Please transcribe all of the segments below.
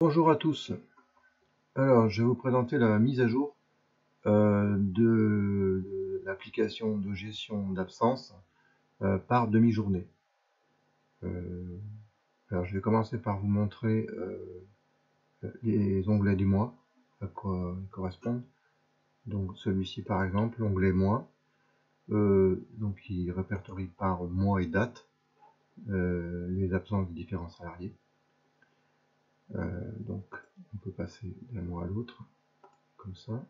Bonjour à tous. Alors, je vais vous présenter la mise à jour de l'application de gestion d'absence par demi-journée. Alors, je vais commencer par vous montrer les onglets du mois, à quoi ils correspondent. Donc, celui-ci, par exemple, l'onglet mois, donc il répertorie par mois et date les absences de différents salariés. Donc, on peut passer d'un mois à l'autre, comme ça.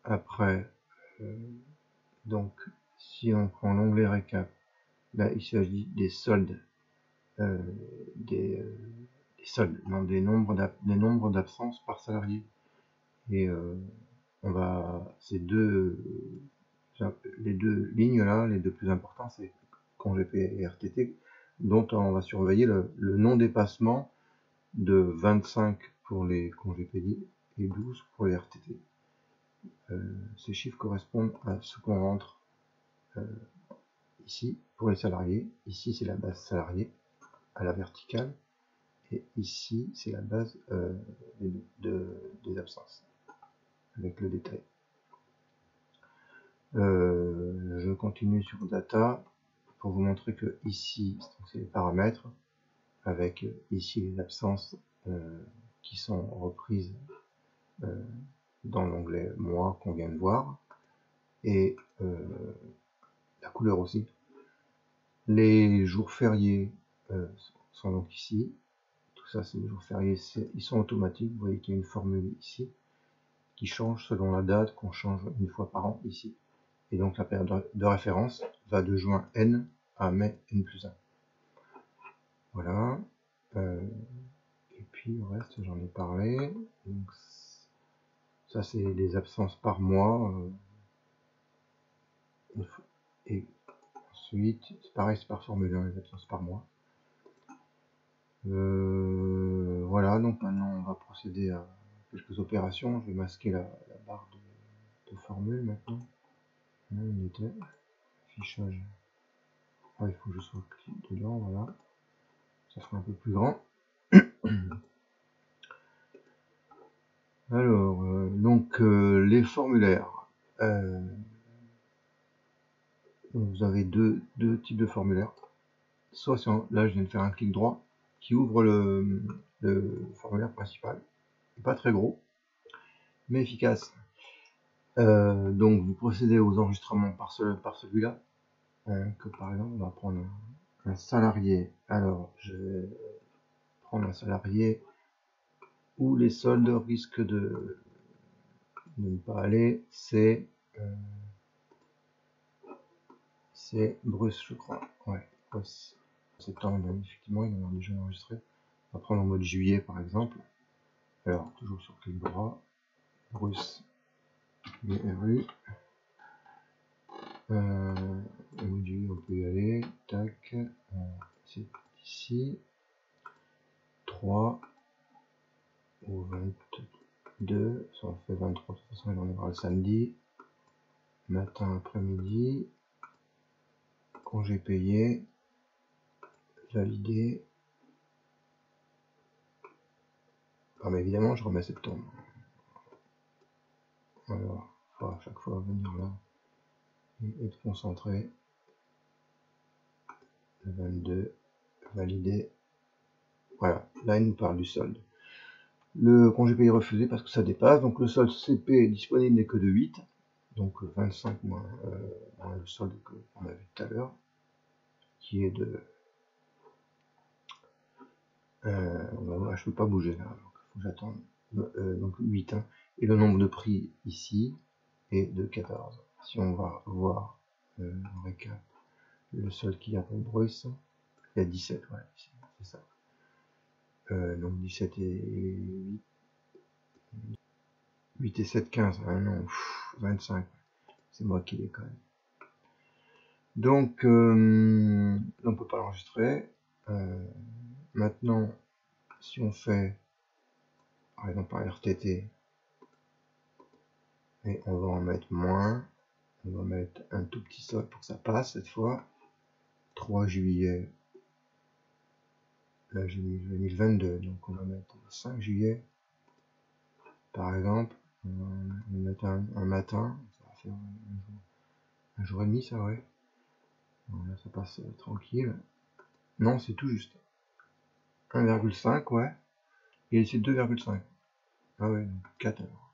Après, donc, si on prend l'onglet récap, là il s'agit des soldes, des soldes, non, des nombres d'absences par salarié. Et on va, les deux lignes là, les deux plus importants, c'est congé payé et RTT, dont on va surveiller le non-dépassement de 25 pour les congés payés et 12 pour les RTT. Ces chiffres correspondent à ce qu'on rentre ici pour les salariés. Ici c'est la base salariée à la verticale et ici c'est la base des absences avec le détail. Je continue sur data pour vous montrer que ici c'est les paramètres avec ici les absences qui sont reprises dans l'onglet mois qu'on vient de voir et la couleur aussi. Les jours fériés sont donc ici. Tout ça, c'est les jours fériés. Ils sont automatiques. Vous voyez qu'il y a une formule ici qui change selon la date qu'on change une fois par an ici. Et donc la période de référence va de juin N à mai N+1. Voilà. Et puis le reste, j'en ai parlé. Donc, ça, c'est des absences par mois. Et ensuite, c'est pareil, c'est par formule, les absences par mois. Voilà, donc maintenant on va procéder à quelques opérations. Je vais masquer la barre de formule maintenant. Là, on était. Affichage. Ah, il faut que je sois dedans, voilà. Ça sera un peu plus grand. Alors, donc les formulaires. Donc vous avez deux types de formulaires. Soit là, je viens de faire un clic droit qui ouvre le formulaire principal. Pas très gros, mais efficace. Donc vous procédez aux enregistrements par celui-là. Que par exemple, on va prendre un salarié. Alors, je vais prendre un salarié où les soldes risquent de ne pas aller. C'est Bruce, je crois. Ouais, Bruce. Septembre, effectivement, il en a déjà enregistré. On va prendre en mode juillet, par exemple. Alors, toujours sur clic droit. Bruce, BRU. Aujourd'hui, on peut y aller. Tac. C'est ici. 3 au 22. Ça en fait 23. De toute façon, il en aura le samedi. Matin, après-midi. Congé payé. Validé. Ah, mais évidemment, je remets septembre. Alors, il faut à chaque fois venir là et être concentré. Le 22. Validé. Voilà, là il nous parle du solde. Le congé payé refusé parce que ça dépasse, donc le solde CP disponible n'est que de 8, donc 25 moins le solde qu'on a vu tout à l'heure, qui est de... on va voir, je ne peux pas bouger là, donc il faut que j'attende. Donc 8, hein. Et le nombre de prix ici est de 14. Si on va voir en récap le solde qu'il y a pour Bruce, il y a 17, ouais, c'est ça. Donc 17 et 8 et 7, 15, ah non, 25, c'est moi qui déconne. Donc, on ne peut pas l'enregistrer. Maintenant, si on fait, par exemple, par RTT, et on va en mettre moins, on va mettre un tout petit solde pour que ça passe cette fois. 3 juillet, là j'ai mis le 22, donc on va mettre 5 juillet par exemple. On va mettre un matin, ça va faire un jour et demi, ça, ouais. Voilà, ça passe tranquille. Non, c'est tout juste 1,5, ouais, et c'est 2,5. Ah ouais, donc 4 alors.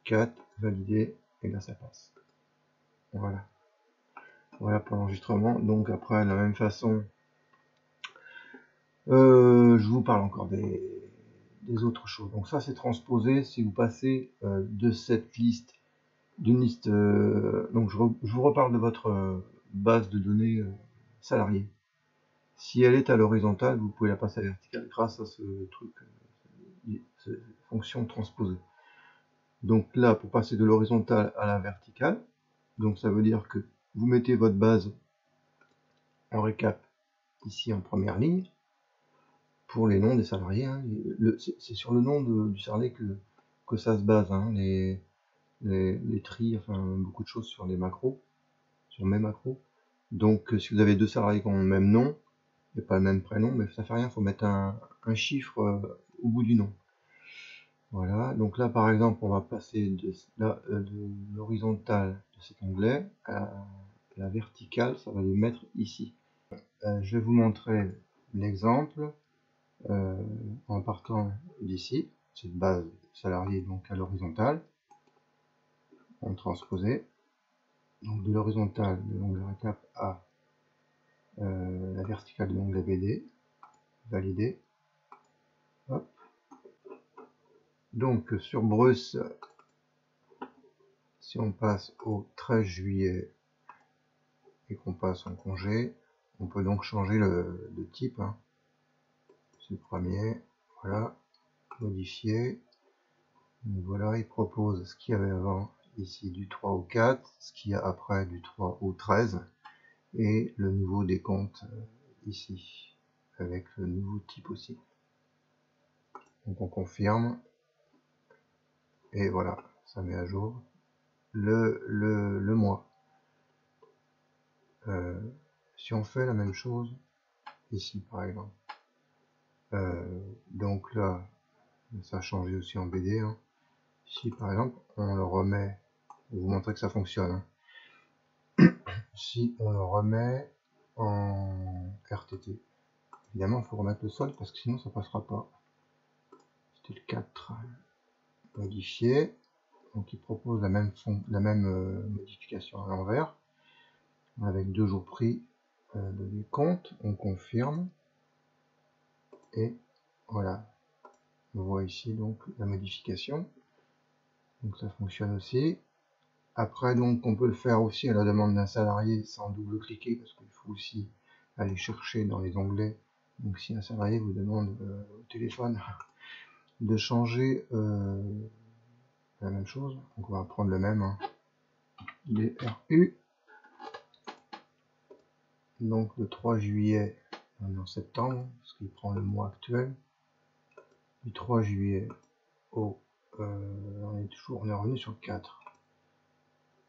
4, validé, et là ça passe. Voilà. Voilà pour l'enregistrement. Donc après, de la même façon, je vous parle encore des autres choses. Donc ça c'est transposé. Si vous passez de cette liste, d'une liste, donc je vous reparle de votre base de données salariée. Si elle est à l'horizontale, vous pouvez la passer à la verticale grâce à ce truc, cette fonction transposée. Donc là, pour passer de l'horizontale à la verticale, donc ça veut dire que vous mettez votre base en récap ici en première ligne pour les noms des salariés. Hein. C'est sur le nom du salarié que ça se base, hein. Les tris, enfin beaucoup de choses sur les macros, sur mes macros. Donc si vous avez deux salariés qui ont le même nom, il n'y a pas le même prénom, mais ça fait rien, il faut mettre un chiffre au bout du nom. Voilà, donc là par exemple on va passer de l'horizontale de cet onglet à la verticale, ça va les mettre ici. Je vais vous montrer l'exemple en partant d'ici, cette base salariée donc à l'horizontale, en transposé, donc de l'horizontale de l'onglet récap à la verticale de l'onglet BD, validé. Hop. Donc sur Bruce, si on passe au 13 juillet et qu'on passe en congé, on peut donc changer de type. Hein. C'est le premier, voilà, modifier. Donc voilà, il propose ce qu'il y avait avant, ici du 3 au 4, ce qu'il y a après du 3 au 13, et le nouveau décompte ici, avec le nouveau type aussi. Donc on confirme, et voilà, ça met à jour le mois. Si on fait la même chose ici par exemple, donc là ça a changé aussi en BD, hein. Ici par exemple on le remet pour vous montrer que ça fonctionne, hein. Si on le remet en RTT, évidemment il faut remettre le solde parce que sinon ça passera pas. C'était le 4, modifier, donc il propose la même modification à l'envers avec 2 jours pris de décompte. On confirme et voilà, on voit ici donc la modification, donc ça fonctionne aussi. Après donc on peut le faire aussi à la demande d'un salarié sans double cliquer parce qu'il faut aussi aller chercher dans les onglets. Donc si un salarié vous demande au téléphone de changer la même chose, donc on va prendre le même, hein. DRU, donc le 3 juillet, on est en septembre parce qu'il prend le mois actuel, du 3 juillet au on est revenu sur le 4,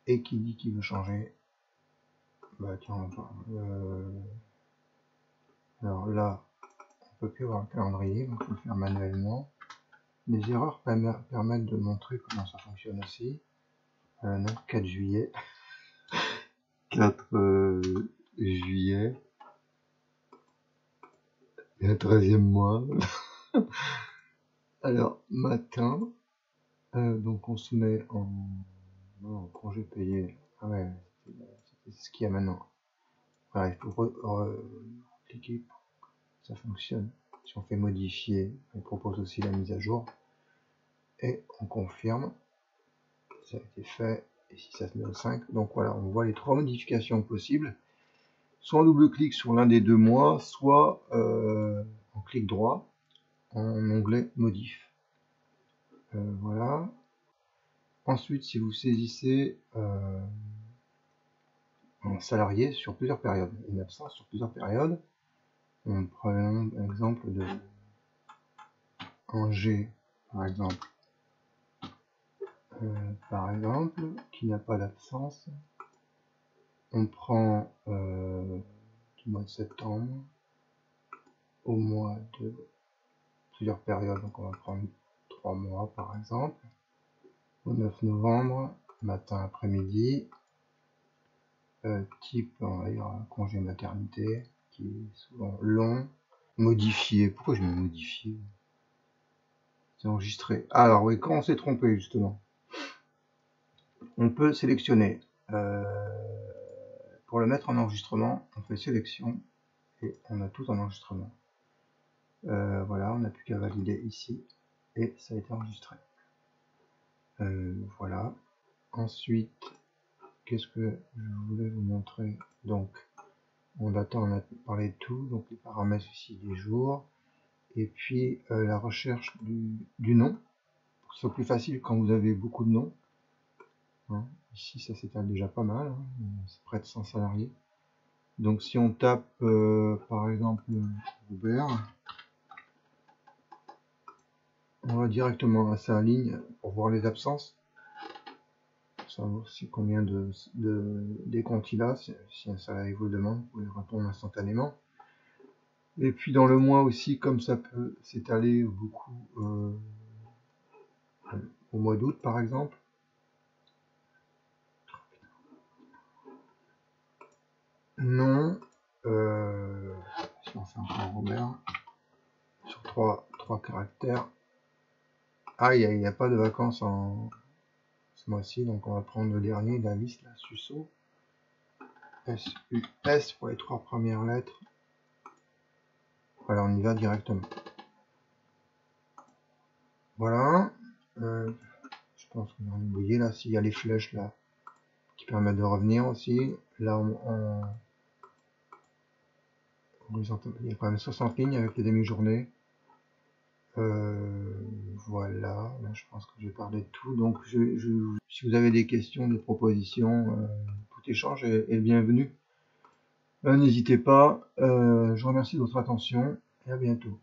et qui dit qu'il veut changer, bah tiens, alors là on peut plus avoir le calendrier, donc il faut le faire manuellement. Les erreurs permettent de montrer comment ça fonctionne aussi. 4 juillet 4 juillet, et le 13e mois. Alors matin, donc on se met en congé payé. Ah ouais, c'est ce qu'il y a maintenant. Voilà, il faut cliquer pour que ça fonctionne. Si on fait modifier, on propose aussi la mise à jour. Et on confirme. Ça a été fait. Et si ça se met au 5. Donc voilà, on voit les 3 modifications possibles. Soit on double-clique sur l'un des 2 mois, soit on clique droit en onglet modif. Voilà. Ensuite, si vous saisissez un salarié sur plusieurs périodes, une absence sur plusieurs périodes, on prend un exemple de Angers, par exemple, qui n'a pas d'absence. On prend du mois de septembre, au mois de plusieurs périodes. Donc on va prendre 3 mois par exemple. Au 9 novembre, matin, après-midi. Type, on va dire, congé maternité, qui est souvent long. Modifié. Pourquoi je mets modifié? C'est enregistré. Alors oui, quand on s'est trompé justement, on peut sélectionner. Pour le mettre en enregistrement, on fait sélection et on a tout en enregistrement. Voilà, on n'a plus qu'à valider ici et ça a été enregistré. Voilà. Ensuite, qu'est-ce que je voulais vous montrer? Donc, en data, on a parlé de tout, donc les paramètres ici des jours, et puis la recherche du nom, pour que ce soit plus facile quand vous avez beaucoup de noms. Hein, ici, ça s'étale déjà pas mal, hein, c'est près de 100 salariés. Donc si on tape par exemple Robert, on va directement à sa ligne pour voir les absences, pour savoir si combien de décomptes il a. Si un salarié vous le demande, vous pouvez répondre instantanément. Et puis dans le mois aussi, comme ça peut s'étaler beaucoup au mois d'août par exemple. Non, si on fait encore Robert, sur 3 caractères. Ah, il n'y a pas de vacances en ce mois-ci, donc on va prendre le dernier de la liste, la SUSO. S-U-S pour les 3 premières lettres. Voilà, on y va directement. Voilà. Je pense qu'on a oublié là, s'il y a les flèches là qui permettent de revenir aussi. Là, il y a quand même 60 lignes avec les demi-journées. Voilà, là, je pense que j'ai parlé de tout. Donc, si vous avez des questions, des propositions, tout échange est bienvenu. N'hésitez pas. Je vous remercie de votre attention et à bientôt.